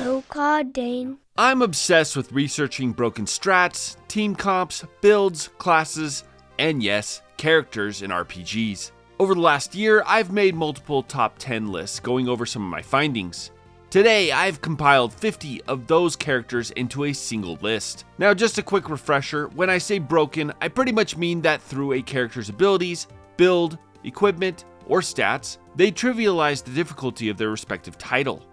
Oh god, Dane. I'm obsessed with researching broken strats, team comps, builds, classes, and yes, characters in RPGs. Over the last year, I've made multiple top 10 lists going over some of my findings. Today, I've compiled 50 of those characters into a single list. Now, just a quick refresher, when I say broken, I pretty much mean that through a character's abilities, build, equipment, or stats, they trivialize the difficulty of their respective title.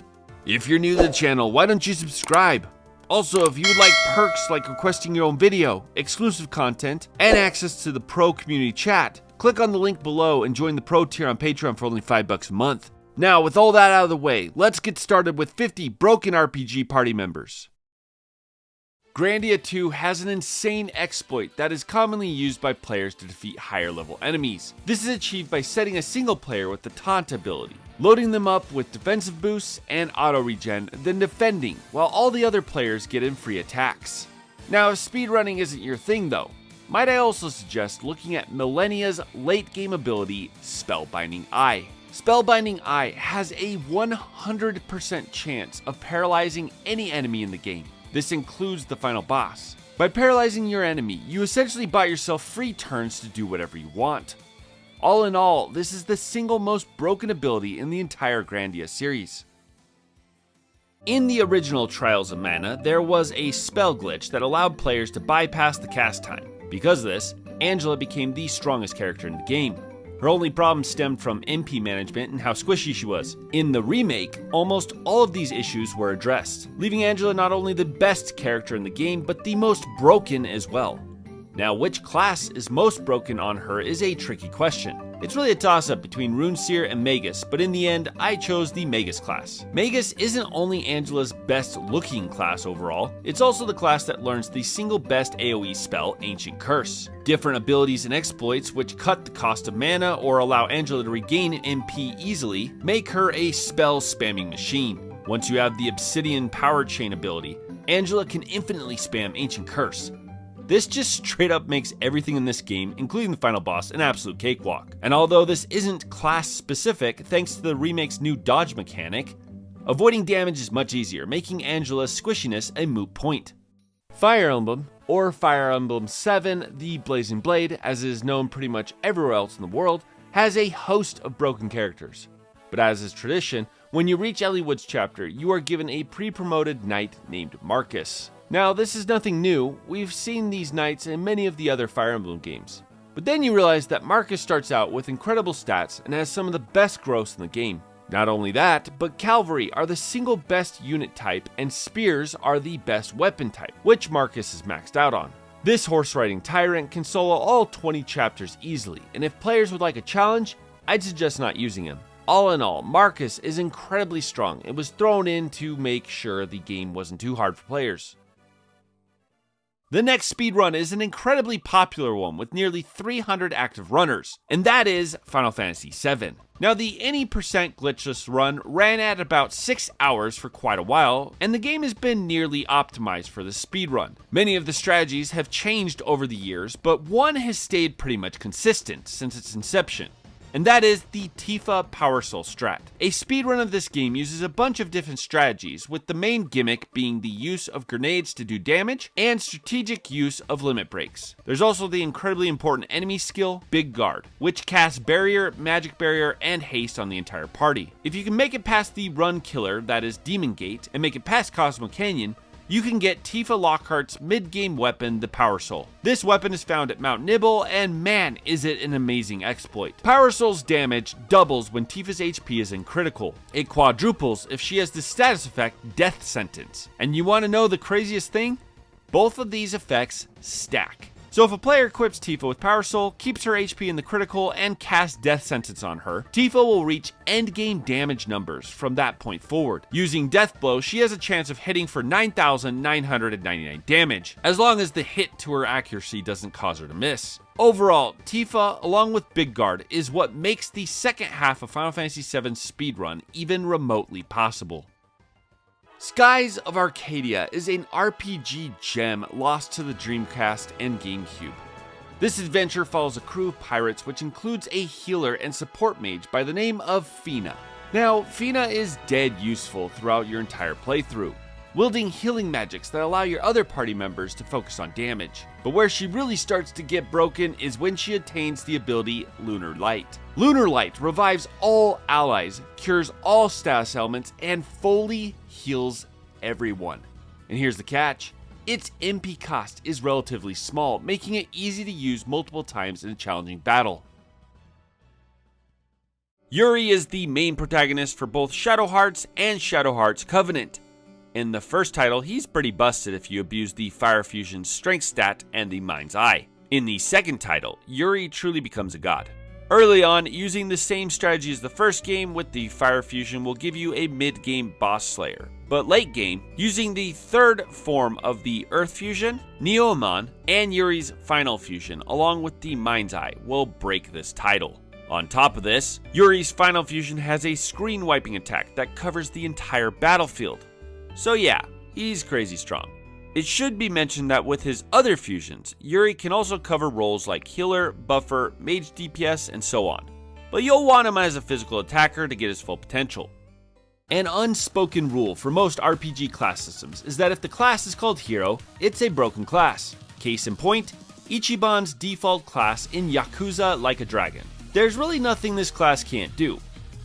If you're new to the channel, why don't you subscribe? Also, if you would like perks like requesting your own video, exclusive content, and access to the pro community chat, click on the link below and join the pro tier on Patreon for only $5 a month. Now, with all that out of the way, let's get started with 50 broken RPG party members. Grandia 2 has an insane exploit that is commonly used by players to defeat higher level enemies. This is achieved by setting a single player with the taunt ability, loading them up with defensive boosts and auto regen, then defending while all the other players get in free attacks. Now, if speedrunning isn't your thing though, might I also suggest looking at Millennia's late game ability, Spellbinding Eye. Spellbinding Eye has a 100% chance of paralyzing any enemy in the game. This includes the final boss. By paralyzing your enemy, you essentially buy yourself free turns to do whatever you want. All in all, this is the single most broken ability in the entire Grandia series. In the original Trials of Mana, there was a spell glitch that allowed players to bypass the cast time. Because of this, Angela became the strongest character in the game. Her only problem stemmed from MP management and how squishy she was. In the remake, almost all of these issues were addressed, leaving Angela not only the best character in the game, but the most broken as well. Now, which class is most broken on her is a tricky question. It's really a toss-up between Runeseer and Magus, but in the end, I chose the Magus class. Magus isn't only Angela's best-looking class overall, it's also the class that learns the single best AoE spell, Ancient Curse. Different abilities and exploits which cut the cost of mana or allow Angela to regain MP easily make her a spell-spamming machine. Once you have the Obsidian Power Chain ability, Angela can infinitely spam Ancient Curse. This just straight up makes everything in this game, including the final boss, an absolute cakewalk. And although this isn't class specific, thanks to the remake's new dodge mechanic, avoiding damage is much easier, making Angela's squishiness a moot point. Fire Emblem, or Fire Emblem 7, the Blazing Blade, as it is known pretty much everywhere else in the world, has a host of broken characters. But as is tradition, when you reach Eliwood's chapter, you are given a pre-promoted knight named Marcus. Now, this is nothing new, we've seen these knights in many of the other Fire Emblem games. But then you realize that Marcus starts out with incredible stats and has some of the best growths in the game. Not only that, but Cavalry are the single best unit type and Spears are the best weapon type, which Marcus is maxed out on. This horse-riding tyrant can solo all 20 chapters easily, and if players would like a challenge, I'd suggest not using him. All in all, Marcus is incredibly strong and was thrown in to make sure the game wasn't too hard for players. The next speedrun is an incredibly popular one with nearly 300 active runners, and that is Final Fantasy VII. Now, the any percent glitchless run ran at about 6 hours for quite a while, and the game has been nearly optimized for the speedrun. Many of the strategies have changed over the years, but one has stayed pretty much consistent since its inception. And that is the Tifa Power Soul strat. A speedrun of this game uses a bunch of different strategies, with the main gimmick being the use of grenades to do damage and strategic use of limit breaks. There's also the incredibly important enemy skill, Big Guard, which casts barrier, magic barrier, and haste on the entire party. If you can make it past the run killer, that is Demon Gate, and make it past Cosmo Canyon, you can get Tifa Lockhart's mid-game weapon, the Power Soul. This weapon is found at Mount Nibble, and man, is it an amazing exploit. Power Soul's damage doubles when Tifa's HP is in critical. It quadruples if she has the status effect, Death Sentence. And you want to know the craziest thing? Both of these effects stack. So if a player equips Tifa with Power Soul, keeps her HP in the critical, and casts Death Sentence on her, Tifa will reach endgame damage numbers from that point forward. Using Death Blow, she has a chance of hitting for 9,999 damage, as long as the hit to her accuracy doesn't cause her to miss. Overall, Tifa, along with Big Guard, is what makes the second half of Final Fantasy VII speedrun even remotely possible. Skies of Arcadia is an RPG gem lost to the Dreamcast and GameCube. This adventure follows a crew of pirates which includes a healer and support mage by the name of Fina. Now, Fina is dead useful throughout your entire playthrough, wielding healing magics that allow your other party members to focus on damage. But where she really starts to get broken is when she attains the ability Lunar Light. Lunar Light revives all allies, cures all status elements, and fully heals everyone. And here's the catch: its MP cost is relatively small, making it easy to use multiple times in a challenging battle. Yuri is the main protagonist for both Shadow Hearts and Shadow Hearts Covenant. In the first title, he's pretty busted if you abuse the Fire Fusion's strength stat and the Mind's Eye. In the second title, Yuri truly becomes a god. Early on, using the same strategy as the first game with the Fire Fusion will give you a mid-game boss slayer. But late game, using the third form of the Earth Fusion, Neomon, and Yuri's Final Fusion along with the Mind's Eye will break this title. On top of this, Yuri's Final Fusion has a screen wiping attack that covers the entire battlefield. So yeah, he's crazy strong. It should be mentioned that with his other fusions, Yuri can also cover roles like healer, buffer, mage DPS, and so on. But you'll want him as a physical attacker to get his full potential. An unspoken rule for most RPG class systems is that if the class is called hero, it's a broken class. Case in point, Ichiban's default class in Yakuza Like a Dragon. There's really nothing this class can't do.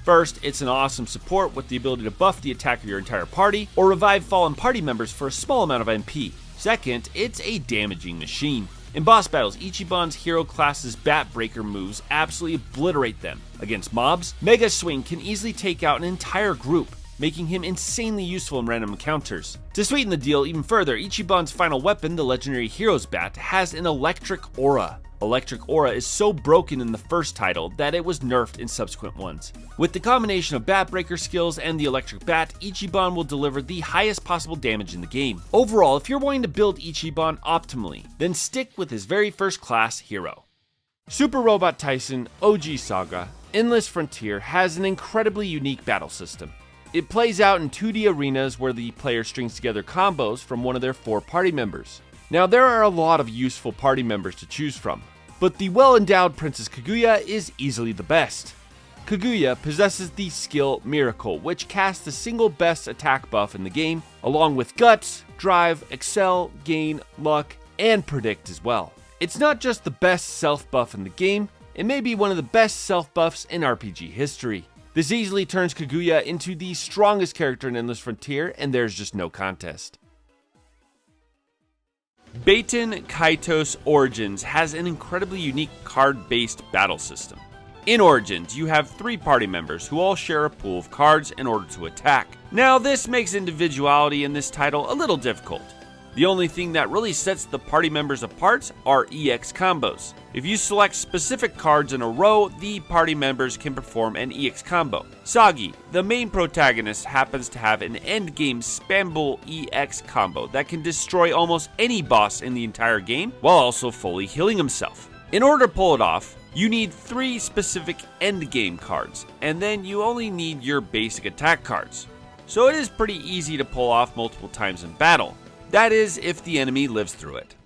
First, it's an awesome support with the ability to buff the attack of your entire party, or revive fallen party members for a small amount of MP. Second, it's a damaging machine. In boss battles, Ichiban's hero class's Bat Breaker moves absolutely obliterate them. Against mobs, Mega Swing can easily take out an entire group, making him insanely useful in random encounters. To sweeten the deal even further, Ichiban's final weapon, the legendary Hero's Bat, has an electric aura. Electric Aura is so broken in the first title that it was nerfed in subsequent ones. With the combination of Bat Breaker skills and the Electric Bat, Ichiban will deliver the highest possible damage in the game. Overall, if you're wanting to build Ichiban optimally, then stick with his very first class hero. Super Robot Tyson OG Saga Endless Frontier has an incredibly unique battle system. It plays out in 2D arenas where the player strings together combos from one of their 4 party members. Now, there are a lot of useful party members to choose from, but the well-endowed Princess Kaguya is easily the best. Kaguya possesses the skill Miracle, which casts the single best attack buff in the game, along with Guts, Drive, Excel, Gain, Luck, and Predict as well. It's not just the best self buff in the game, it may be one of the best self buffs in RPG history. This easily turns Kaguya into the strongest character in Endless Frontier, and there's just no contest. Baten Kaitos Origins has an incredibly unique card-based battle system. In Origins, you have 3 party members who all share a pool of cards in order to attack. Now, this makes individuality in this title a little difficult. The only thing that really sets the party members apart are EX combos. If you select specific cards in a row, the party members can perform an EX combo. Sagi, the main protagonist, happens to have an endgame spammable EX combo that can destroy almost any boss in the entire game while also fully healing himself. In order to pull it off, you need 3 specific endgame cards, and then you only need your basic attack cards. So it is pretty easy to pull off multiple times in battle. That is, if the enemy lives through it.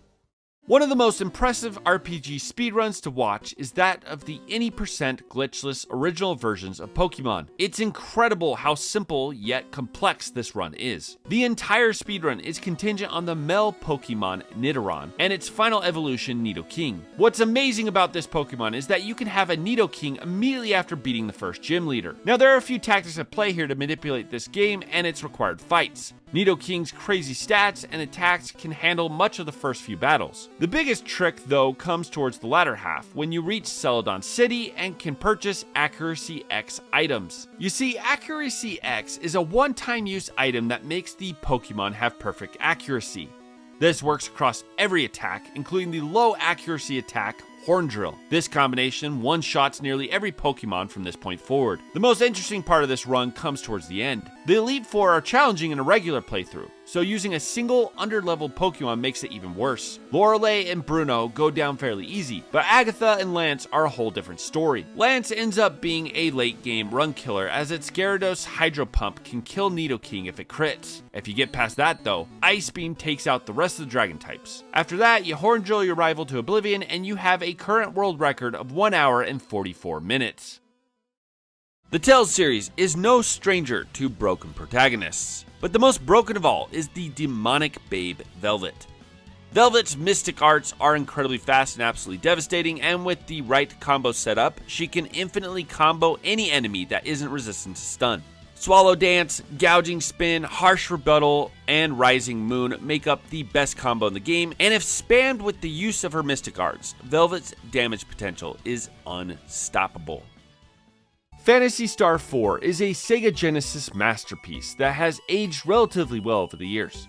One of the most impressive RPG speedruns to watch is that of the any % glitchless original versions of Pokemon. It's incredible how simple yet complex this run is. The entire speedrun is contingent on the male Pokemon Nidoran and its final evolution Nidoking. What's amazing about this Pokemon is that you can have a Nidoking immediately after beating the first gym leader. Now, there are a few tactics at play here to manipulate this game and its required fights. Nidoking's crazy stats and attacks can handle much of the first few battles. The biggest trick, though, comes towards the latter half, when you reach Celadon City and can purchase Accuracy X items. You see, Accuracy X is a one-time use item that makes the Pokemon have perfect accuracy. This works across every attack, including the low accuracy attack Horn Drill. This combination one-shots nearly every Pokemon from this point forward. The most interesting part of this run comes towards the end. The Elite Four are challenging in a regular playthrough, so using a single underleveled Pokemon makes it even worse. Lorelei and Bruno go down fairly easy, but Agatha and Lance are a whole different story. Lance ends up being a late game run killer as its Gyarados Hydro Pump can kill Nidoking if it crits. If you get past that though, Ice Beam takes out the rest of the dragon types. After that, you Horn Drill your rival to oblivion and you have a current world record of 1 hour and 44 minutes. The Tales series is no stranger to broken protagonists, but the most broken of all is the demonic babe Velvet. Velvet's mystic arts are incredibly fast and absolutely devastating, and with the right combo set up, she can infinitely combo any enemy that isn't resistant to stun. Swallow Dance, Gouging Spin, Harsh Rebuttal, and Rising Moon make up the best combo in the game, and if spammed with the use of her mystic arts, Velvet's damage potential is unstoppable. Phantasy Star 4 is a Sega Genesis masterpiece that has aged relatively well over the years.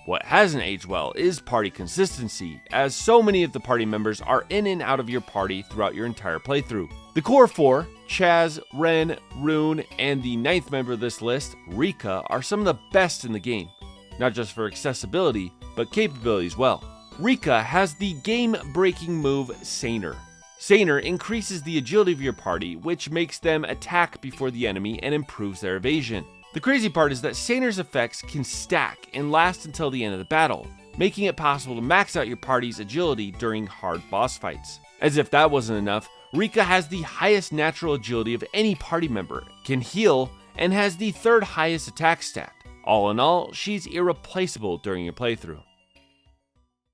What hasn't aged well is party consistency, as so many of the party members are in and out of your party throughout your entire playthrough. The core four, Chaz, Ren, Rune, and the 9th member of this list, Rika, are some of the best in the game, not just for accessibility, but capability as well. Rika has the game-breaking move Saner. Saner increases the agility of your party, which makes them attack before the enemy and improves their evasion. The crazy part is that Saner's effects can stack and last until the end of the battle, making it possible to max out your party's agility during hard boss fights. As if that wasn't enough, Rika has the highest natural agility of any party member, can heal, and has the 3rd highest attack stat. All in all, she's irreplaceable during your playthrough.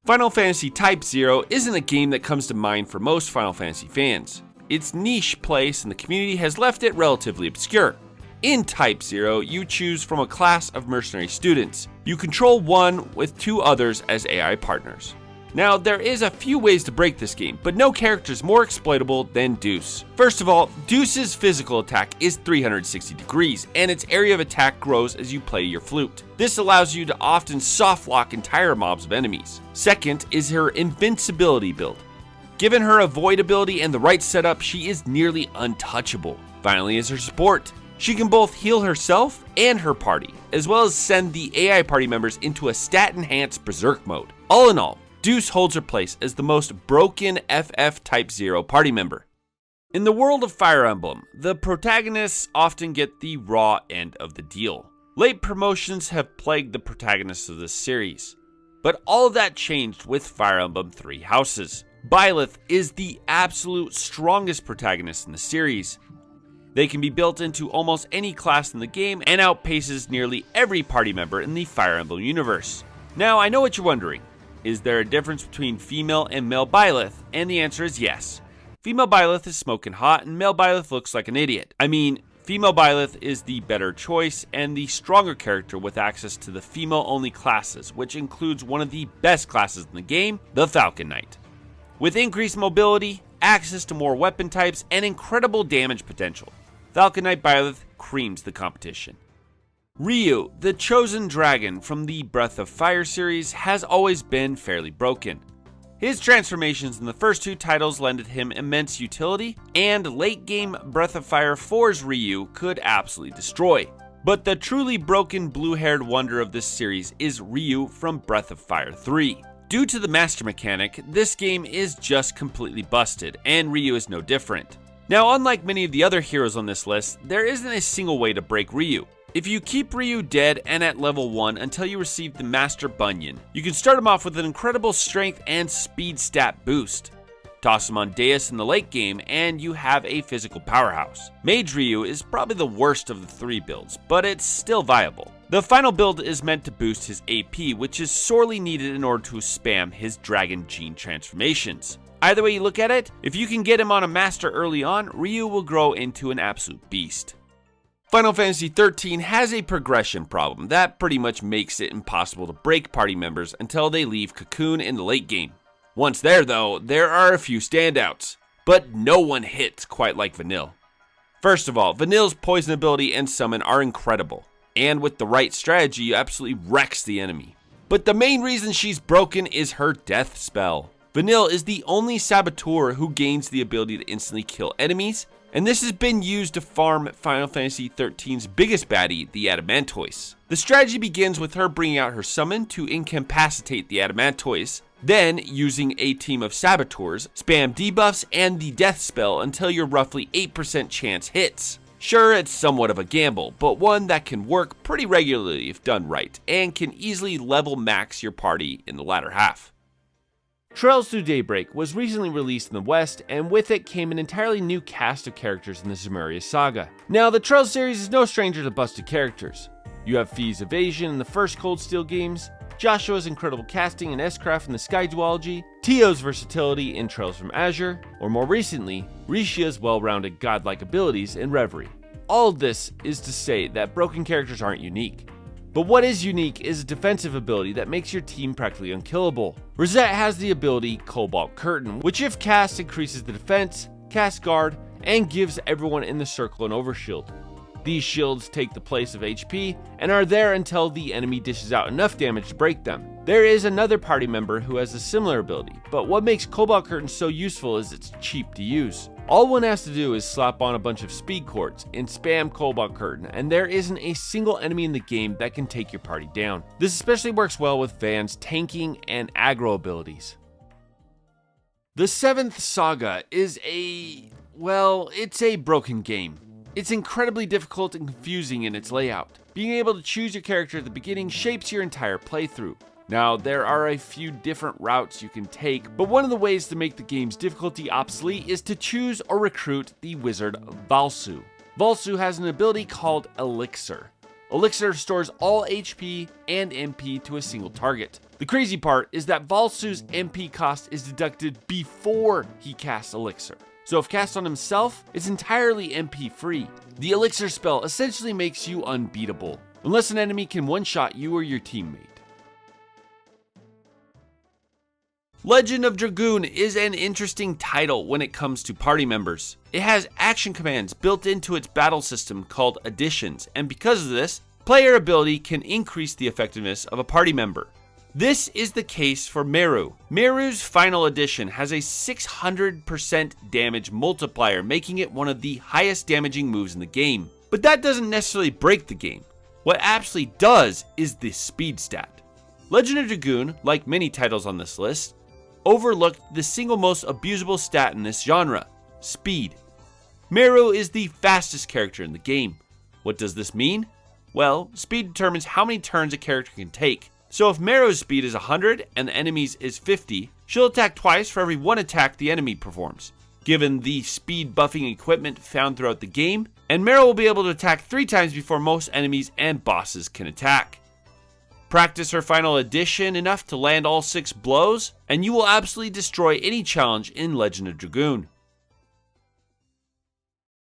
Final Fantasy Type 0 isn't a game that comes to mind for most Final Fantasy fans. Its niche place in the community has left it relatively obscure. In Type 0, you choose from a class of mercenary students. You control one with 2 others as AI partners. Now, there is a few ways to break this game, but no character is more exploitable than Deuce. First of all, Deuce's physical attack is 360 degrees, and its area of attack grows as you play your flute. This allows you to often soft lock entire mobs of enemies. Second is her invincibility build. Given her avoid ability and the right setup, she is nearly untouchable. Finally is her support. She can both heal herself and her party, as well as send the AI party members into a stat-enhanced berserk mode. All in all, Deuce holds her place as the most broken FF Type 0 party member. In the world of Fire Emblem, the protagonists often get the raw end of the deal. Late promotions have plagued the protagonists of this series, but all of that changed with Fire Emblem 3 Houses. Byleth is the absolute strongest protagonist in the series. They can be built into almost any class in the game and outpaces nearly every party member in the Fire Emblem universe. Now, I know what you're wondering. Is there a difference between female and male Byleth? And the answer is yes. Female Byleth is smoking hot and male Byleth looks like an idiot. I mean, female Byleth is the better choice and the stronger character with access to the female-only classes, which includes one of the best classes in the game, the Falcon Knight. With increased mobility, access to more weapon types, and incredible damage potential, Falcon Knight Byleth creams the competition. Ryu, the chosen dragon from the Breath of Fire series, has always been fairly broken. His transformations in the first 2 titles lended him immense utility, and late-game Breath of Fire 4's Ryu could absolutely destroy. But the truly broken blue-haired wonder of this series is Ryu from Breath of Fire 3. Due to the master mechanic, this game is just completely busted, and Ryu is no different. Now, unlike many of the other heroes on this list, there isn't a single way to break Ryu. If you keep Ryu dead and at level 1 until you receive the Master Bunyan, you can start him off with an incredible strength and speed stat boost. Toss him on Deus in the late game and you have a physical powerhouse. Mage Ryu is probably the worst of the 3 builds, but it's still viable. The final build is meant to boost his AP, which is sorely needed in order to spam his Dragon Gene transformations. Either way you look at it, if you can get him on a master early on, Ryu will grow into an absolute beast. Final Fantasy XIII has a progression problem that pretty much makes it impossible to break party members until they leave Cocoon in the late game. Once there though, there are a few standouts, but no one hits quite like Vanille. First of all, Vanille's poison ability and summon are incredible, and with the right strategy, absolutely wrecks the enemy. But the main reason she's broken is her death spell. Vanille is the only saboteur who gains the ability to instantly kill enemies, and this has been used to farm Final Fantasy XIII's biggest baddie, the Adamantoise. The strategy begins with her bringing out her summon to incapacitate the Adamantoise, then using a team of saboteurs, spam debuffs and the death spell until your roughly 8% chance hits. Sure, it's somewhat of a gamble, but one that can work pretty regularly if done right, and can easily level max your party in the latter half. Trails Through Daybreak was recently released in the West, and with it came an entirely new cast of characters in the Zemuria saga. Now, the Trails series is no stranger to busted characters. You have Fi's evasion in the first Cold Steel games, Joshua's incredible casting in S-Craft in the Sky Duology, Tio's versatility in Trails from Azure, or more recently, Rishia's well-rounded godlike abilities in Reverie. All of this is to say that broken characters aren't unique. But what is unique is a defensive ability that makes your team practically unkillable. Rosette has the ability Cobalt Curtain, which if cast increases the defense, cast guard, and gives everyone in the circle an overshield. These shields take the place of HP and are there until the enemy dishes out enough damage to break them. There is another party member who has a similar ability, but what makes Cobalt Curtain so useful is it's cheap to use. All one has to do is slap on a bunch of speed cords and spam Cobalt Curtain, and there isn't a single enemy in the game that can take your party down. This especially works well with Van's tanking and aggro abilities. The 7th Saga is it's a broken game. It's incredibly difficult and confusing in its layout. Being able to choose your character at the beginning shapes your entire playthrough. Now, there are a few different routes you can take, but one of the ways to make the game's difficulty obsolete is to choose or recruit the wizard Vusu. Vusu has an ability called Elixir. Elixir stores all HP and MP to a single target. The crazy part is that Vusu's MP cost is deducted before he casts Elixir. So if cast on himself, it's entirely MP free. The Elixir spell essentially makes you unbeatable, unless an enemy can one-shot you or your teammate. Legend of Dragoon is an interesting title when it comes to party members. It has action commands built into its battle system called additions, and because of this, player ability can increase the effectiveness of a party member. This is the case for Meru. Meru's final addition has a 600% damage multiplier, making it one of the highest damaging moves in the game. But that doesn't necessarily break the game. What actually does is the speed stat. Legend of Dragoon, like many titles on this list, overlooked the single most abusable stat in this genre, speed. Meru is the fastest character in the game. What does this mean? Well, speed determines how many turns a character can take. So if Meru's speed is 100 and the enemy's is 50, she'll attack twice for every one attack the enemy performs. Given the speed buffing equipment found throughout the game, and Meru will be able to attack 3 times before most enemies and bosses can attack. Practice her final addition enough to land all 6 blows, and you will absolutely destroy any challenge in Legend of Dragoon.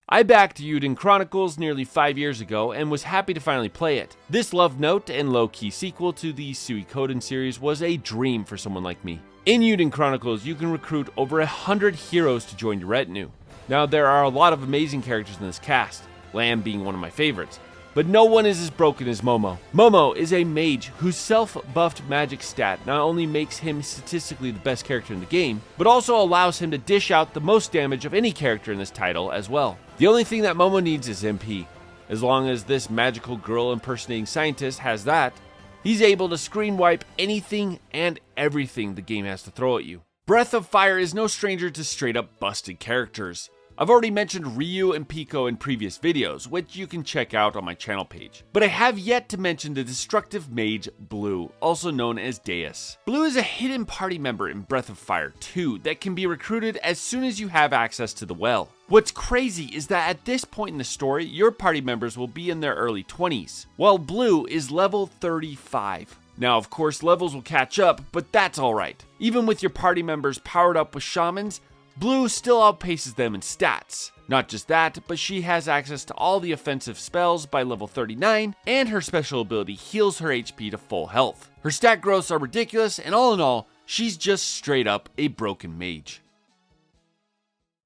I backed Eiyuden Chronicles nearly 5 years ago and was happy to finally play it. This love note and low-key sequel to the Suikoden series was a dream for someone like me. In Eiyuden Chronicles, you can recruit over 100 heroes to join your retinue. Now, there are a lot of amazing characters in this cast, Lamb being one of my favorites. But no one is as broken as Momo. Momo is a mage whose self-buffed magic stat not only makes him statistically the best character in the game, but also allows him to dish out the most damage of any character in this title as well. The only thing that Momo needs is MP. As long as this magical girl impersonating scientist has that, he's able to screen wipe anything and everything the game has to throw at you. Breath of Fire is no stranger to straight up busted characters. I've already mentioned Ryu and Pico in previous videos, which you can check out on my channel page. But I have yet to mention the destructive mage Blue, also known as Deus. Blue is a hidden party member in Breath of Fire 2 that can be recruited as soon as you have access to the well. What's crazy is that at this point in the story, your party members will be in their early 20s, while Blue is level 35. Now, of course, levels will catch up, but that's alright. Even with your party members powered up with shamans, Blue still outpaces them in stats. Not just that, but she has access to all the offensive spells by level 39, and her special ability heals her HP to full health. Her stat growths are ridiculous, and all in all, she's just straight up a broken mage.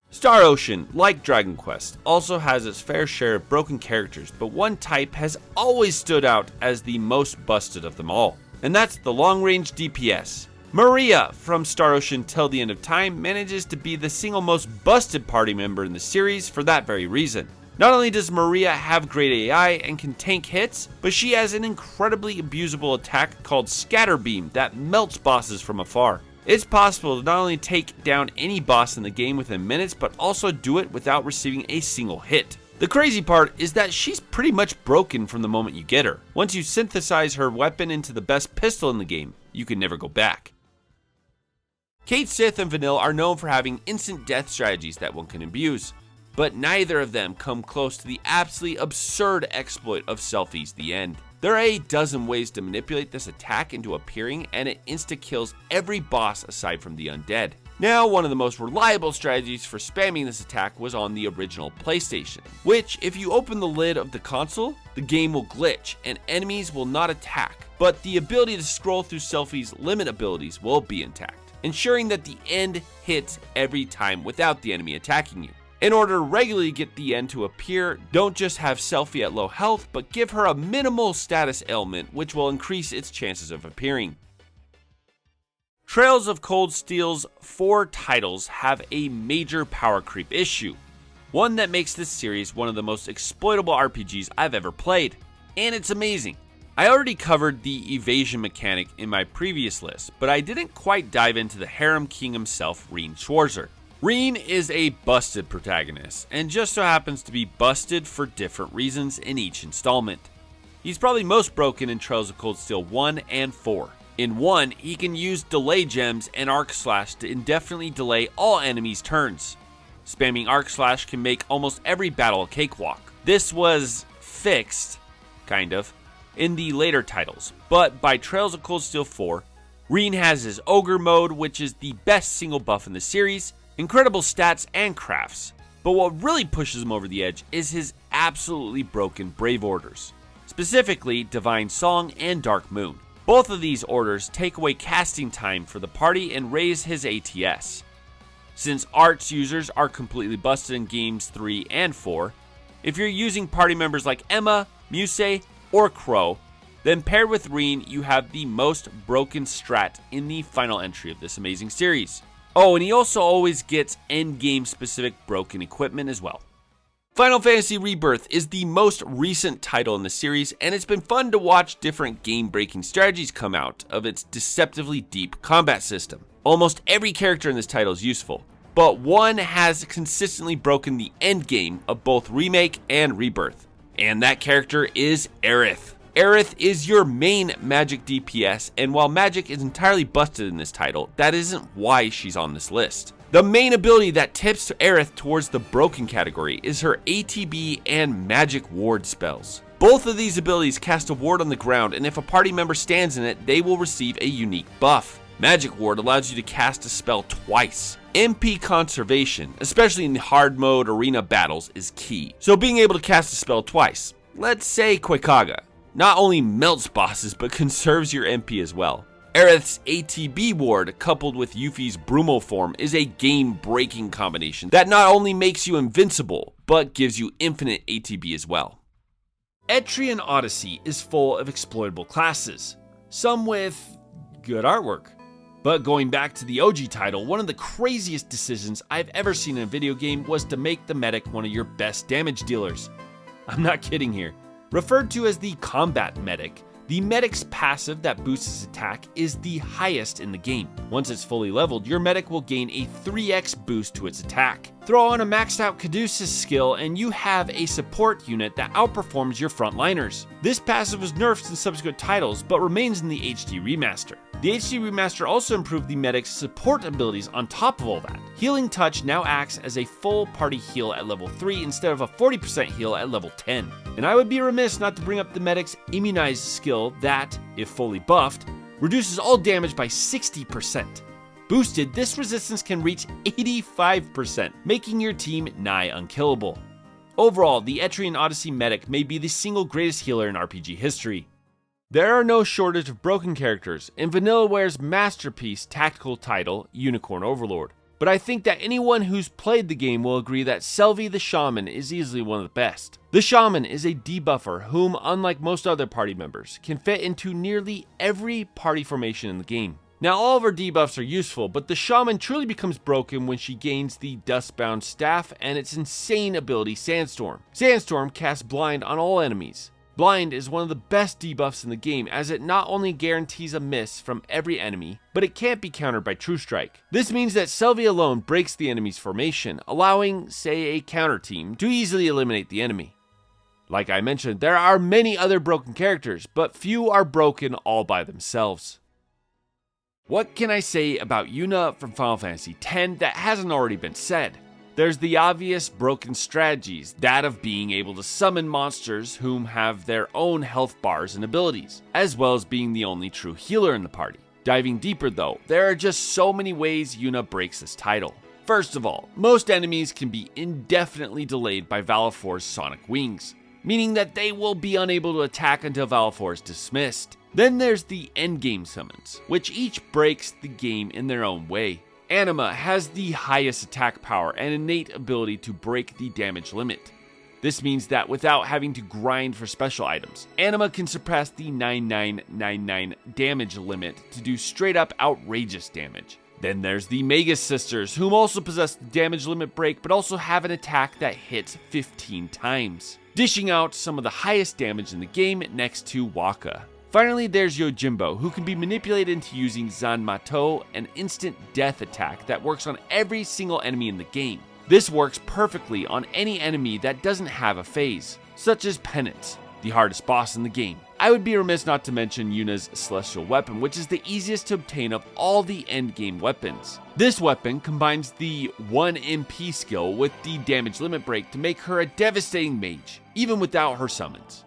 Star Ocean, like Dragon Quest, also has its fair share of broken characters, but one type has always stood out as the most busted of them all, and that's the long-range DPS. Maria from Star Ocean Till the End of Time manages to be the single most busted party member in the series for that very reason. Not only does Maria have great AI and can tank hits, but she has an incredibly abusable attack called Scatter Beam that melts bosses from afar. It's possible to not only take down any boss in the game within minutes, but also do it without receiving a single hit. The crazy part is that she's pretty much broken from the moment you get her. Once you synthesize her weapon into the best pistol in the game, you can never go back. Cait Sith and Vanille are known for having instant death strategies that one can abuse, but neither of them come close to the absolutely absurd exploit of Selfie's The End. There are a dozen ways to manipulate this attack into appearing, and it insta-kills every boss aside from the undead. Now, one of the most reliable strategies for spamming this attack was on the original PlayStation, which, if you open the lid of the console, the game will glitch and enemies will not attack, but the ability to scroll through Selfie's limit abilities will be intact, ensuring that the end hits every time without the enemy attacking you. In order to regularly get the end to appear, don't just have Selfie at low health, but give her a minimal status ailment which will increase its chances of appearing. Trails of Cold Steel's 4 titles have a major power creep issue, one that makes this series one of the most exploitable RPGs I've ever played, and it's amazing. I already covered the evasion mechanic in my previous list, but I didn't quite dive into the Harem King himself, Rean Schwarzer. Rean is a busted protagonist, and just so happens to be busted for different reasons in each installment. He's probably most broken in Trails of Cold Steel 1 and 4. In 1, he can use delay gems and arc slash to indefinitely delay all enemies' turns. Spamming arc slash can make almost every battle a cakewalk. This was fixed, kind of, in the later titles, but by Trails of Cold Steel 4, Rean has his Ogre mode, which is the best single buff in the series, incredible stats and crafts, but what really pushes him over the edge is his absolutely broken Brave Orders, specifically Divine Song and Dark Moon. Both of these orders take away casting time for the party and raise his ATS. Since Arts users are completely busted in games 3 and 4, if you're using party members like Emma, Muse, or Crow, then paired with Rean, you have the most broken strat in the final entry of this amazing series. Oh, and he also always gets endgame specific broken equipment as well. Final Fantasy Rebirth is the most recent title in the series, and it's been fun to watch different game-breaking strategies come out of its deceptively deep combat system. Almost every character in this title is useful, but one has consistently broken the endgame of both Remake and Rebirth, and that character is Aerith. Aerith is your main magic DPS, and while magic is entirely busted in this title, that isn't why she's on this list. The main ability that tips Aerith towards the broken category is her ATB and magic ward spells. Both of these abilities cast a ward on the ground, and if a party member stands in it, they will receive a unique buff. Magic ward allows you to cast a spell twice. MP conservation, especially in the hard mode arena battles, is key. So being able to cast a spell twice, let's say Quikaga, not only melts bosses but conserves your MP as well. Aerith's ATB ward coupled with Yuffie's Brumo form is a game-breaking combination that not only makes you invincible, but gives you infinite ATB as well. Etrian Odyssey is full of exploitable classes, some with good artwork. But going back to the OG title, one of the craziest decisions I've ever seen in a video game was to make the medic one of your best damage dealers. I'm not kidding here. Referred to as the combat medic, the medic's passive that boosts his attack is the highest in the game. Once it's fully leveled, your medic will gain a 3x boost to its attack. Throw on a maxed out Caduceus skill and you have a support unit that outperforms your frontliners. This passive was nerfed in subsequent titles, but remains in the HD remaster. The HD remaster also improved the medic's support abilities on top of all that. Healing Touch now acts as a full party heal at level 3 instead of a 40% heal at level 10. And I would be remiss not to bring up the medic's Immunize skill that, if fully buffed, reduces all damage by 60%. Boosted, this resistance can reach 85%, making your team nigh unkillable. Overall, the Etrian Odyssey medic may be the single greatest healer in RPG history. There are no shortage of broken characters in Vanillaware's masterpiece tactical title, Unicorn Overlord, but I think that anyone who's played the game will agree that Selie the Shaman is easily one of the best. The Shaman is a debuffer whom, unlike most other party members, can fit into nearly every party formation in the game. Now, all of her debuffs are useful, but the Shaman truly becomes broken when she gains the Dustbound Staff and its insane ability Sandstorm. Sandstorm casts Blind on all enemies. Blind is one of the best debuffs in the game as it not only guarantees a miss from every enemy, but it can't be countered by True Strike. This means that Selie alone breaks the enemy's formation, allowing, say, a counter team to easily eliminate the enemy. Like I mentioned, there are many other broken characters, but few are broken all by themselves. What can I say about Yuna from Final Fantasy X that hasn't already been said? There's the obvious broken strategies, that of being able to summon monsters whom have their own health bars and abilities, as well as being the only true healer in the party. Diving deeper though, there are just so many ways Yuna breaks this title. First of all, most enemies can be indefinitely delayed by Valefor's sonic wings, meaning that they will be unable to attack until Valefor is dismissed. Then there's the endgame summons, which each breaks the game in their own way. Anima has the highest attack power and innate ability to break the damage limit. This means that without having to grind for special items, Anima can surpass the 9999 damage limit to do straight up outrageous damage. Then there's the Magus Sisters, whom also possess the damage limit break but also have an attack that hits 15 times, dishing out some of the highest damage in the game next to Wakka. Finally, there's Yojimbo, who can be manipulated into using Zanmato, an instant death attack that works on every single enemy in the game. This works perfectly on any enemy that doesn't have a phase, such as Penance, the hardest boss in the game. I would be remiss not to mention Yuna's Celestial Weapon, which is the easiest to obtain of all the endgame weapons. This weapon combines the 1 MP skill with the damage limit break to make her a devastating mage, even without her summons.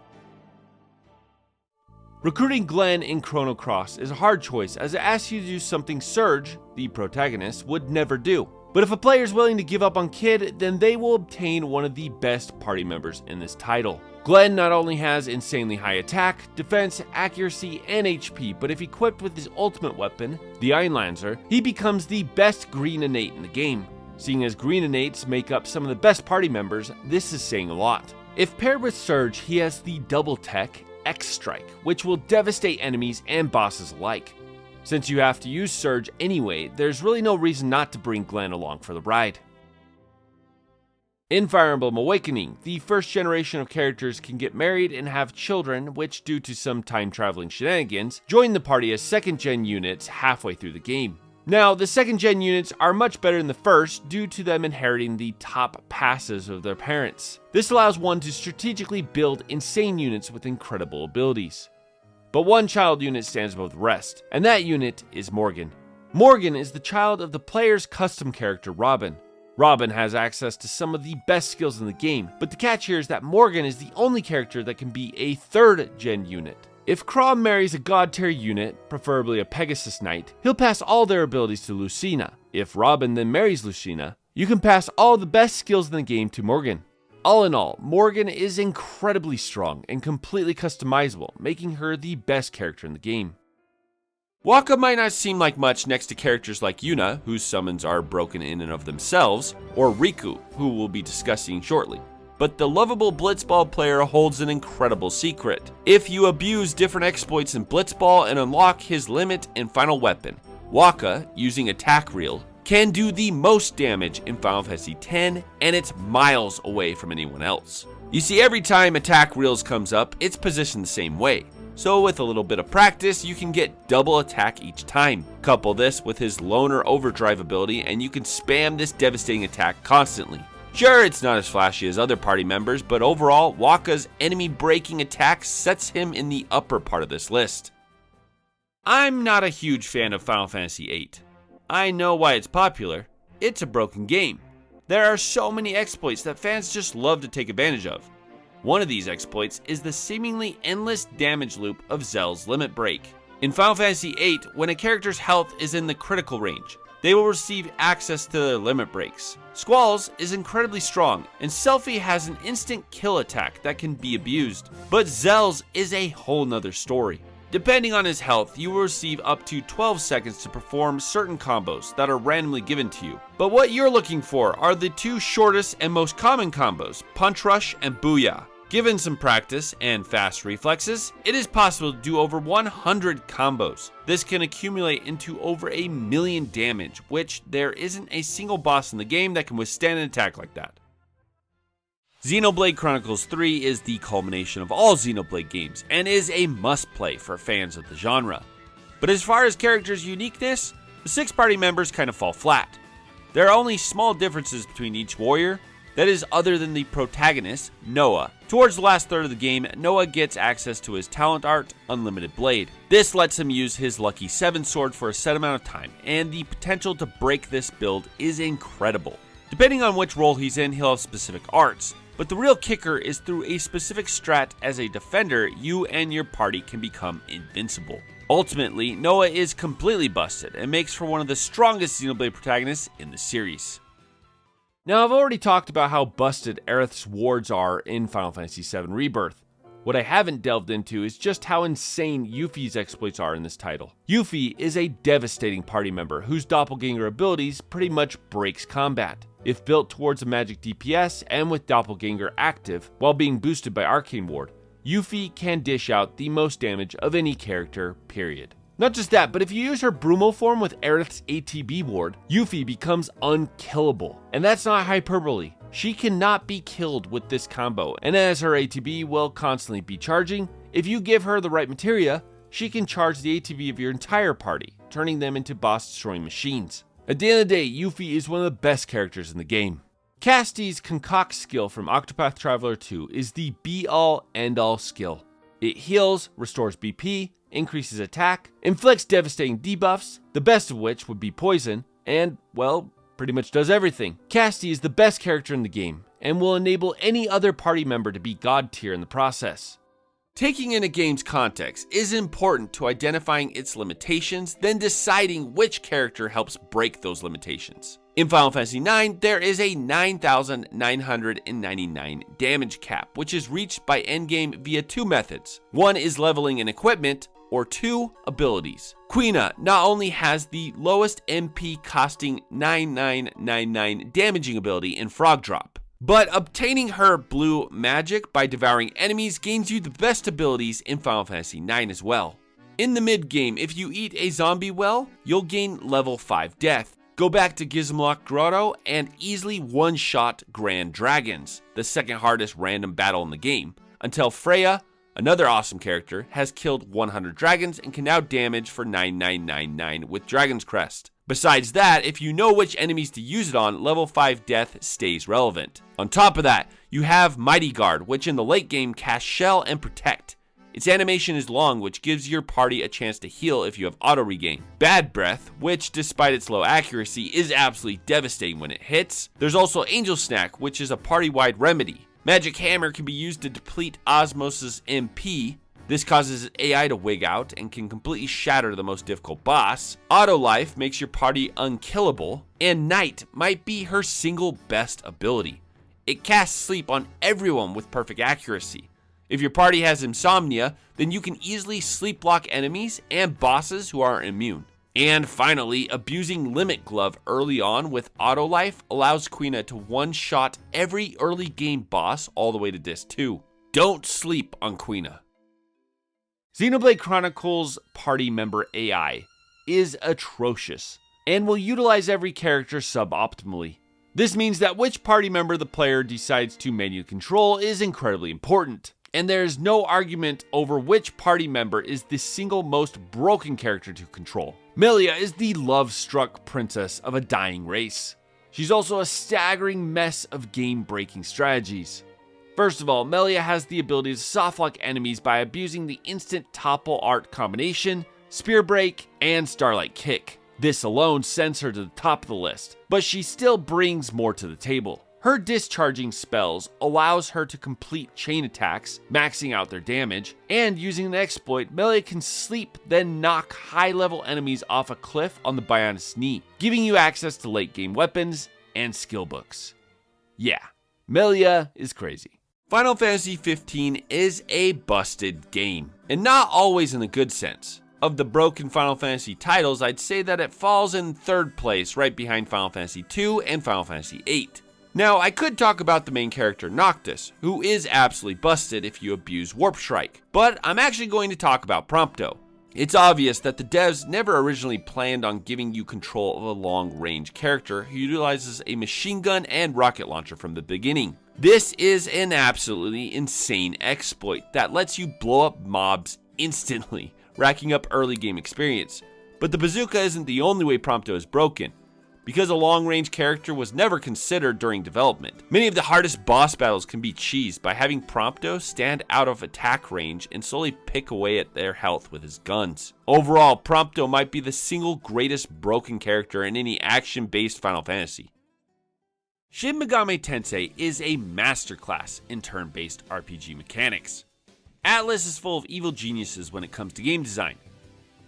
Recruiting Glenn in Chrono Cross is a hard choice as it asks you to do something Surge, the protagonist, would never do. But if a player is willing to give up on Kid, then they will obtain one of the best party members in this title. Glenn not only has insanely high attack, defense, accuracy, and HP, but if equipped with his ultimate weapon, the Iron Lancer, he becomes the best green innate in the game. Seeing as green innates make up some of the best party members, this is saying a lot. If paired with Surge, he has the double tech X Strike, which will devastate enemies and bosses alike. Since you have to use Surge anyway, there's really no reason not to bring Glenn along for the ride. In Fire Emblem Awakening, the first generation of characters can get married and have children, which due to some time-traveling shenanigans, join the party as second-gen units halfway through the game. Now, the second-gen units are much better than the first due to them inheriting the top passes of their parents. This allows one to strategically build insane units with incredible abilities. But one child unit stands above the rest, and that unit is Morgan. Morgan is the child of the player's custom character Robin. Robin has access to some of the best skills in the game, but the catch here is that Morgan is the only character that can be a third-gen unit. If Crom marries a god tier unit, preferably a Pegasus Knight, he'll pass all their abilities to Lucina. If Robin then marries Lucina, you can pass all the best skills in the game to Morgan. All in all, Morgan is incredibly strong and completely customizable, making her the best character in the game. Wakka might not seem like much next to characters like Yuna, whose summons are broken in and of themselves, or Riku, who we'll be discussing shortly. But the lovable Blitzball player holds an incredible secret. If you abuse different exploits in Blitzball and unlock his limit and final weapon, Wakka, using attack reel, can do the most damage in Final Fantasy X, and it's miles away from anyone else. You see, every time attack reels comes up, it's positioned the same way. So with a little bit of practice, you can get double attack each time. Couple this with his Loner Overdrive ability, and you can spam this devastating attack constantly. Sure, it's not as flashy as other party members, but overall, Wakka's enemy breaking attack sets him in the upper part of this list. I'm not a huge fan of Final Fantasy VIII. I know why it's popular. It's a broken game. There are so many exploits that fans just love to take advantage of. One of these exploits is the seemingly endless damage loop of Zell's limit break. In Final Fantasy VIII, when a character's health is in the critical range, they will receive access to their limit breaks. Squall's is incredibly strong, and Selphie has an instant kill attack that can be abused, but Zell's is a whole nother story. Depending on his health, you will receive up to 12 seconds to perform certain combos that are randomly given to you. But what you're looking for are the two shortest and most common combos, Punch Rush and Booyah. Given some practice and fast reflexes, it is possible to do over 100 combos. This can accumulate into over 1,000,000 damage, which there isn't a single boss in the game that can withstand an attack like that. Xenoblade Chronicles 3 is the culmination of all Xenoblade games, and is a must-play for fans of the genre. But as far as characters' uniqueness, the 6 party members kind of fall flat. There are only small differences between each warrior, that is other than the protagonist, Noah. Towards the last third of the game, Noah gets access to his talent art, Unlimited Blade. This lets him use his Lucky 7 sword for a set amount of time, and the potential to break this build is incredible. Depending on which role he's in, he'll have specific arts, but the real kicker is through a specific strat as a defender, you and your party can become invincible. Ultimately, Noah is completely busted and makes for one of the strongest Xenoblade protagonists in the series. Now, I've already talked about how busted Aerith's wards are in Final Fantasy VII Rebirth. What I haven't delved into is just how insane Yuffie's exploits are in this title. Yuffie is a devastating party member whose doppelganger abilities pretty much breaks combat. If built towards a magic DPS and with doppelganger active while being boosted by Arcane Ward, Yuffie can dish out the most damage of any character, period. Not just that, but if you use her Brumo form with Aerith's ATB ward, Yuffie becomes unkillable. And that's not hyperbole. She cannot be killed with this combo, and as her ATB will constantly be charging, if you give her the right materia, she can charge the ATB of your entire party, turning them into boss-destroying machines. At the end of the day, Yuffie is one of the best characters in the game. Casty's Concoct skill from Octopath Traveler 2 is the be-all, end-all skill. It heals, restores BP, increases attack, inflicts devastating debuffs, the best of which would be poison, and, well, pretty much does everything. Casty is the best character in the game, and will enable any other party member to be god tier in the process. Taking in a game's context is important to identifying its limitations, then deciding which character helps break those limitations. In Final Fantasy IX, there is a 9,999 damage cap, which is reached by endgame via two methods. One is leveling an equipment, or two, abilities. Quina not only has the lowest MP costing 9999 damaging ability in Frog Drop, but obtaining her blue magic by devouring enemies gains you the best abilities in Final Fantasy IX as well. In the mid game, if you eat a zombie well, you'll gain level 5 death. Go back to Gizmlock Grotto and easily one-shot Grand Dragons, the second hardest random battle in the game, until Freya, another awesome character, has killed 100 dragons and can now damage for 9999 with Dragon's Crest. Besides that, if you know which enemies to use it on, level 5 death stays relevant. On top of that, you have Mighty Guard, which in the late game casts Shell and Protect. Its animation is long, which gives your party a chance to heal if you have auto regain. Bad Breath, which despite its low accuracy is absolutely devastating when it hits. There's also Angel Snack, which is a party-wide remedy. Magic Hammer can be used to deplete Osmos's MP. This causes AI to wig out and can completely shatter the most difficult boss. Auto Life makes your party unkillable, and Night might be her single best ability. It casts sleep on everyone with perfect accuracy. If your party has insomnia, then you can easily sleep block enemies and bosses who are immune. And finally, abusing Limit Glove early on with Auto Life allows Quina to one-shot every early game boss all the way to Disc 2. Don't sleep on Quina. Xenoblade Chronicles party member AI is atrocious and will utilize every character suboptimally. This means that which party member the player decides to manually control is incredibly important, and there is no argument over which party member is the single most broken character to control. Melia is the love-struck princess of a dying race. She's also a staggering mess of game-breaking strategies. First of all, Melia has the ability to softlock enemies by abusing the instant topple art combination, Spear Break, and Starlight Kick. This alone sends her to the top of the list, but she still brings more to the table. Her discharging spells allows her to complete chain attacks, maxing out their damage, and using an exploit, Melia can sleep then knock high-level enemies off a cliff on the Bionis knee, giving you access to late-game weapons and skill books. Yeah, Melia is crazy. Final Fantasy XV is a busted game, and not always in a good sense. Of the broken Final Fantasy titles, I'd say that it falls in third place right behind Final Fantasy II and Final Fantasy VIII. Now, I could talk about the main character Noctis, who is absolutely busted if you abuse Warp Strike, but I'm actually going to talk about Prompto. It's obvious that the devs never originally planned on giving you control of a long-range character who utilizes a machine gun and rocket launcher from the beginning. This is an absolutely insane exploit that lets you blow up mobs instantly, racking up early game experience. But the bazooka isn't the only way Prompto is broken. because a long-range character was never considered during development. Many of the hardest boss battles can be cheesed by having Prompto stand out of attack range and slowly pick away at their health with his guns. Overall, Prompto might be the single greatest broken character in any action-based Final Fantasy. Shin Megami Tensei is a masterclass in turn-based RPG mechanics. Atlus is full of evil geniuses when it comes to game design.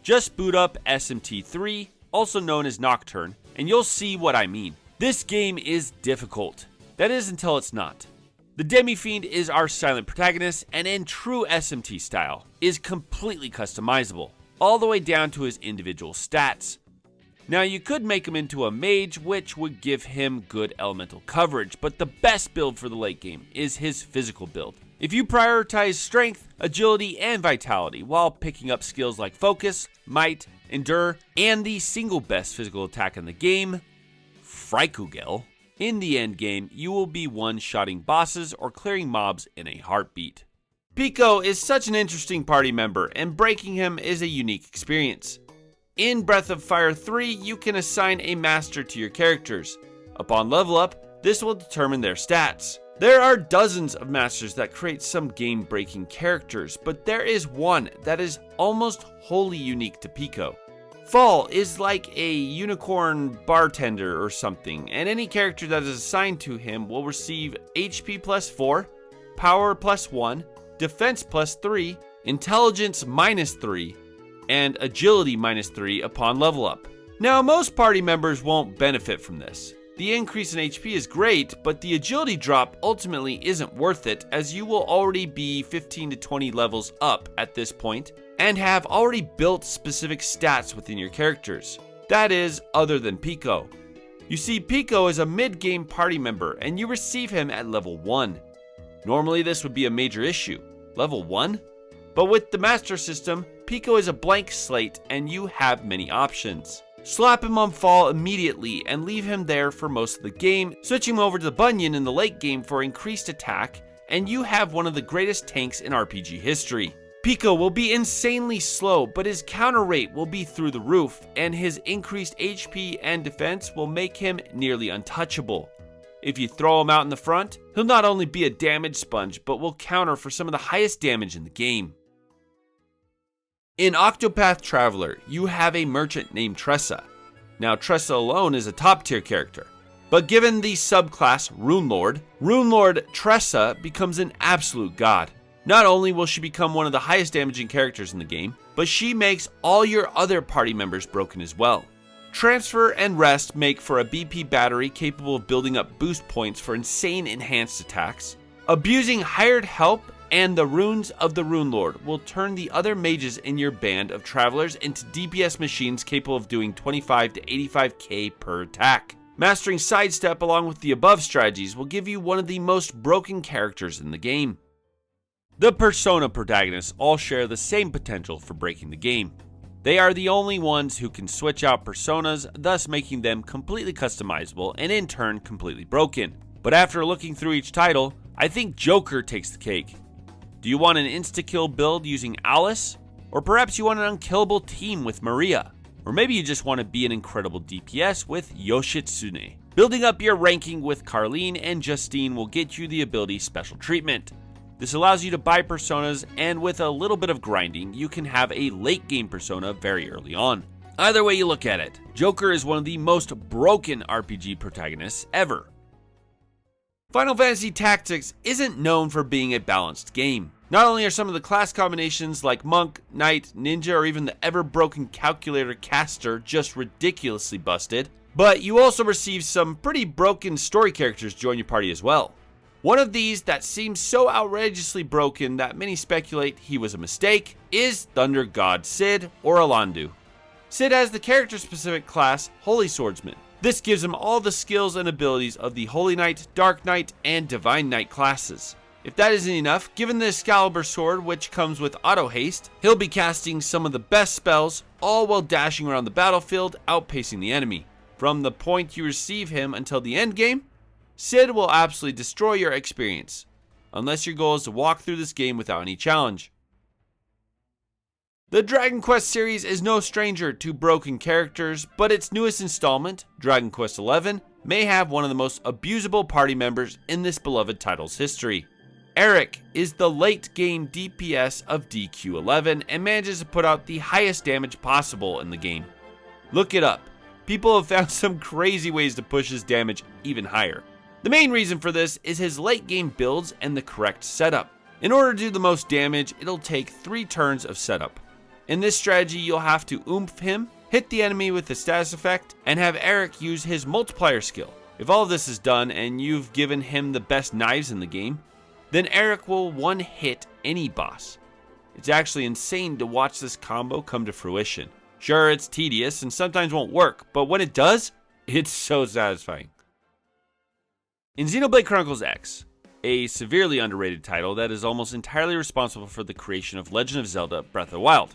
Just boot up SMT3, also known as Nocturne, and you'll see what I mean. This game is difficult. That is until it's not. The Demi-fiend is our silent protagonist, and in true SMT style, is completely customizable, all the way down to his individual stats. Now you could make him into a mage, which would give him good elemental coverage, but the best build for the late game is his physical build. If you prioritize strength, agility, and vitality while picking up skills like focus, might, endure, and the single best physical attack in the game, Frykugel, in the end game you will be one-shotting bosses or clearing mobs in a heartbeat. Pico is such an interesting party member, and breaking him is a unique experience. In Breath of Fire 3, you can assign a master to your characters. Upon level up, this will determine their stats. There are dozens of masters that create some game-breaking characters, but there is one that is almost wholly unique to Pico. Fall is like a unicorn bartender or something, and any character that is assigned to him will receive HP plus 4, power plus 1, defense plus 3, intelligence minus 3, and agility minus 3 upon level up. Now, most party members won't benefit from this. The increase in HP is great, but the agility drop ultimately isn't worth it, as you will already be 15 to 20 levels up at this point, and have already built specific stats within your characters. That is, other than Pico. You see, Pico is a mid-game party member, and you receive him at level 1. Normally this would be a major issue. Level 1? But with the Master System, Pico is a blank slate, and you have many options. Slap him on Fall immediately and leave him there for most of the game, switch him over to the Bunyan in the late game for increased attack, and you have one of the greatest tanks in RPG history. Pico will be insanely slow, but his counter rate will be through the roof, and his increased HP and defense will make him nearly untouchable. If you throw him out in the front, he'll not only be a damage sponge, but will counter for some of the highest damage in the game. In Octopath Traveler, you have a merchant named Tressa. Now, Tressa alone is a top tier character, but given the subclass Runelord Tressa becomes an absolute god. Not only will she become one of the highest damaging characters in the game, but she makes all your other party members broken as well. Transfer and Rest make for a BP battery capable of building up boost points for insane enhanced attacks. Abusing hired help and the runes of the Runelord will turn the other mages in your band of travelers into DPS machines capable of doing 25 to 85k per attack. Mastering Sidestep along with the above strategies will give you one of the most broken characters in the game. The Persona protagonists all share the same potential for breaking the game. They are the only ones who can switch out personas, thus making them completely customizable and in turn completely broken. But after looking through each title, I think Joker takes the cake. Do you want an insta-kill build using Alice? Or perhaps you want an unkillable team with Maria? Or maybe you just want to be an incredible DPS with Yoshitsune. Building up your ranking with Carlene and Justine will get you the ability Special Treatment. This allows you to buy personas, and with a little bit of grinding, you can have a late game persona very early on. Either way you look at it, Joker is one of the most broken RPG protagonists ever. Final Fantasy Tactics isn't known for being a balanced game. Not only are some of the class combinations like Monk, Knight, Ninja, or even the ever-broken Calculator Caster just ridiculously busted, but you also receive some pretty broken story characters join your party as well. One of these that seems so outrageously broken that many speculate he was a mistake is Thunder God Cid or Alandu. Cid has the character-specific class Holy Swordsman. This gives him all the skills and abilities of the Holy Knight, Dark Knight, and Divine Knight classes. If that isn't enough, given the Excalibur sword which comes with auto haste, he'll be casting some of the best spells, all while dashing around the battlefield, outpacing the enemy. From the point you receive him until the end game, Cid will absolutely destroy your experience, unless your goal is to walk through this game without any challenge. The Dragon Quest series is no stranger to broken characters, but its newest installment, Dragon Quest XI, may have one of the most abusable party members in this beloved title's history. Aerith is the late game DPS of DQ11 and manages to put out the highest damage possible in the game. Look it up. People have found some crazy ways to push his damage even higher. The main reason for this is his late game builds and the correct setup. In order to do the most damage, it'll take 3 turns of setup. In this strategy, you'll have to oomph him, hit the enemy with the status effect, and have Aerith use his multiplier skill. If all of this is done and you've given him the best knives in the game, then Aerith will one-hit any boss. It's actually insane to watch this combo come to fruition. Sure, it's tedious and sometimes won't work, but when it does, it's so satisfying. In Xenoblade Chronicles X, a severely underrated title that is almost entirely responsible for the creation of Legend of Zelda Breath of the Wild.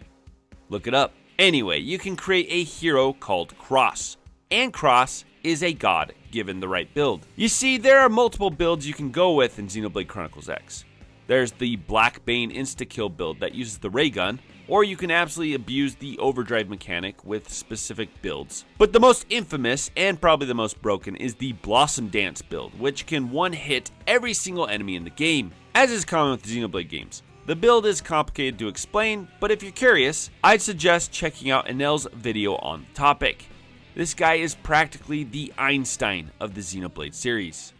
Look it up. Anyway, you can create a hero called Cross, and Cross is a god given the right build. You see, there are multiple builds you can go with in Xenoblade Chronicles X. There's the Black Bane insta-kill build that uses the ray gun, or you can absolutely abuse the overdrive mechanic with specific builds. But the most infamous, and probably the most broken, is the Blossom Dance build, which can one-hit every single enemy in the game, as is common with Xenoblade games. The build is complicated to explain, but if you're curious, I'd suggest checking out Anel's video on the topic. This guy is practically the Einstein of the Xenoblade series.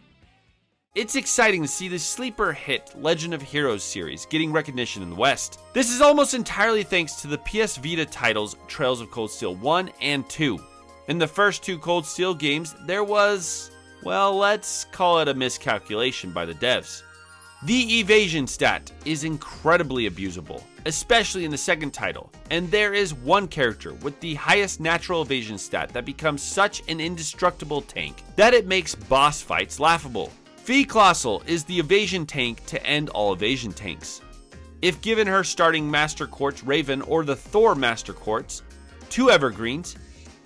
It's exciting to see the sleeper hit Legend of Heroes series getting recognition in the West. This is almost entirely thanks to the PS Vita titles Trails of Cold Steel 1 and 2. In the first 2 Cold Steel games, there was, well, let's call it a miscalculation by the devs. The evasion stat is incredibly abusable, especially in the second title, and there is one character with the highest natural evasion stat that becomes such an indestructible tank that it makes boss fights laughable. Fie Colossal is the evasion tank to end all evasion tanks. If given her starting Master Quartz Raven or the Thor Master Quartz, 2 Evergreens,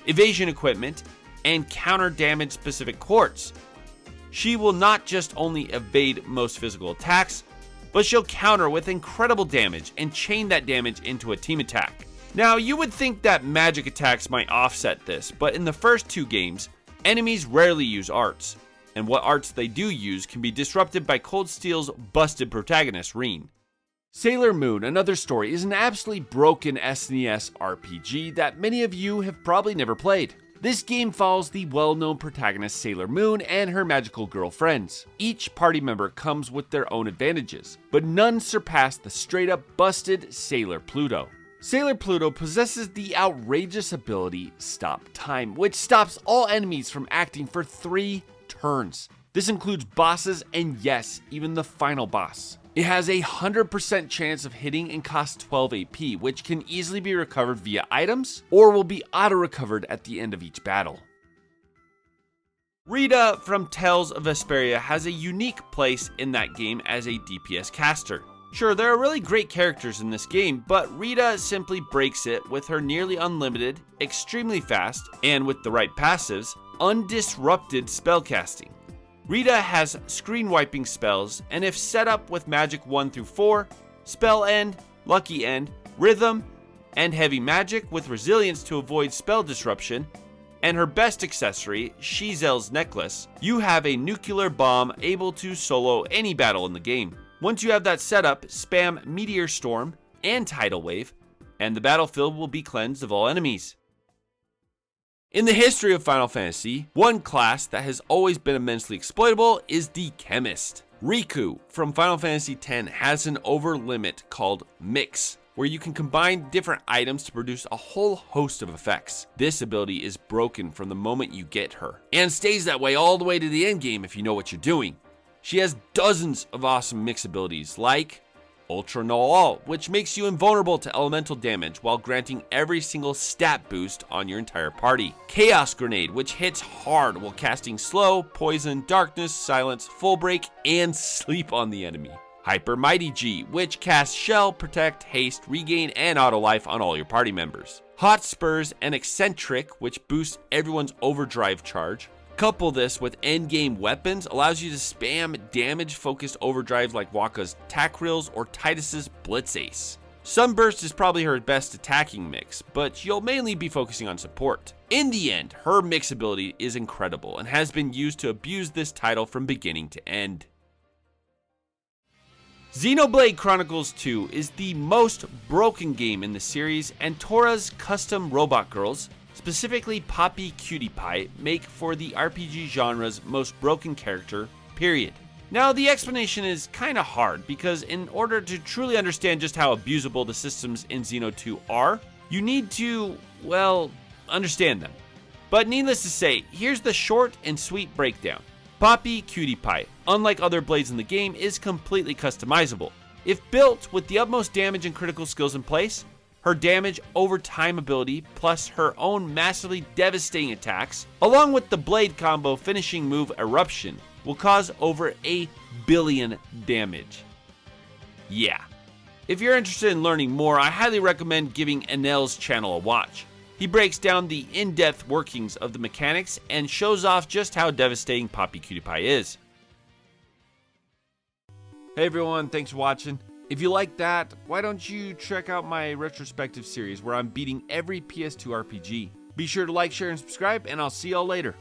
evasion equipment, and counter damage specific quartz, she will not just only evade most physical attacks, but she'll counter with incredible damage and chain that damage into a team attack. Now, you would think that magic attacks might offset this, but in the first 2 games, enemies rarely use arts, and what arts they do use can be disrupted by Cold Steel's busted protagonist, Rean. Sailor Moon, Another Story is an absolutely broken SNES RPG that many of you have probably never played. This game follows the well-known protagonist Sailor Moon and her magical girlfriends. Each party member comes with their own advantages, but none surpass the straight-up busted Sailor Pluto. Sailor Pluto possesses the outrageous ability Stop Time, which stops all enemies from acting for 3 turns. This includes bosses and yes, even the final boss. It has a 100% chance of hitting and costs 12 AP, which can easily be recovered via items, or will be auto-recovered at the end of each battle. Rita from Tales of Vesperia has a unique place in that game as a DPS caster. Sure, there are really great characters in this game, but Rita simply breaks it with her nearly unlimited, extremely fast, and with the right passives, undisrupted spellcasting. Rita has screen wiping spells, and if set up with magic 1 through 4, spell end, lucky end, rhythm, and heavy magic with resilience to avoid spell disruption, and her best accessory, Zell's necklace, you have a nuclear bomb able to solo any battle in the game. Once you have that set up, spam Meteor Storm and Tidal Wave, and the battlefield will be cleansed of all enemies. In the history of Final Fantasy, one class that has always been immensely exploitable is the Chemist. Riku from Final Fantasy X has an over limit called Mix, where you can combine different items to produce a whole host of effects. This ability is broken from the moment you get her, and stays that way all the way to the end game if you know what you're doing. She has dozens of awesome mix abilities like Ultra Null All, which makes you invulnerable to elemental damage while granting every single stat boost on your entire party. Chaos Grenade, which hits hard while casting Slow, Poison, Darkness, Silence, Full Break, and Sleep on the enemy. Hyper Mighty G, which casts Shell, Protect, Haste, Regain, and Auto Life on all your party members. Hot Spurs and Eccentric, which boosts everyone's overdrive charge. Couple this with endgame weapons allows you to spam damage-focused overdrives like Wakka's Tack Reels or Titus's Blitz Ace. Sunburst is probably her best attacking mix, but you'll mainly be focusing on support. In the end, her mix ability is incredible and has been used to abuse this title from beginning to end. Xenoblade Chronicles 2 is the most broken game in the series, and Tora's custom robot girls, specifically Poppy Cutie Pie, make for the RPG genre's most broken character, period. Now, the explanation is kinda hard, because in order to truly understand just how abusable the systems in Xeno 2 are, you need to, well, understand them. But needless to say, here's the short and sweet breakdown. Poppy Cutie Pie, unlike other blades in the game, is completely customizable. If built with the utmost damage and critical skills in place, her damage over time ability plus her own massively devastating attacks, along with the blade combo finishing move Eruption, will cause over 1 billion damage. Yeah. If you're interested in learning more, I highly recommend giving Enel's channel a watch. He breaks down the in-depth workings of the mechanics and shows off just how devastating Poppy Cutie Pie is. Hey everyone, thanks for watching. If you like that, why don't you check out my retrospective series where I'm beating every PS2 RPG. Be sure to like, share, and subscribe, and I'll see y'all later.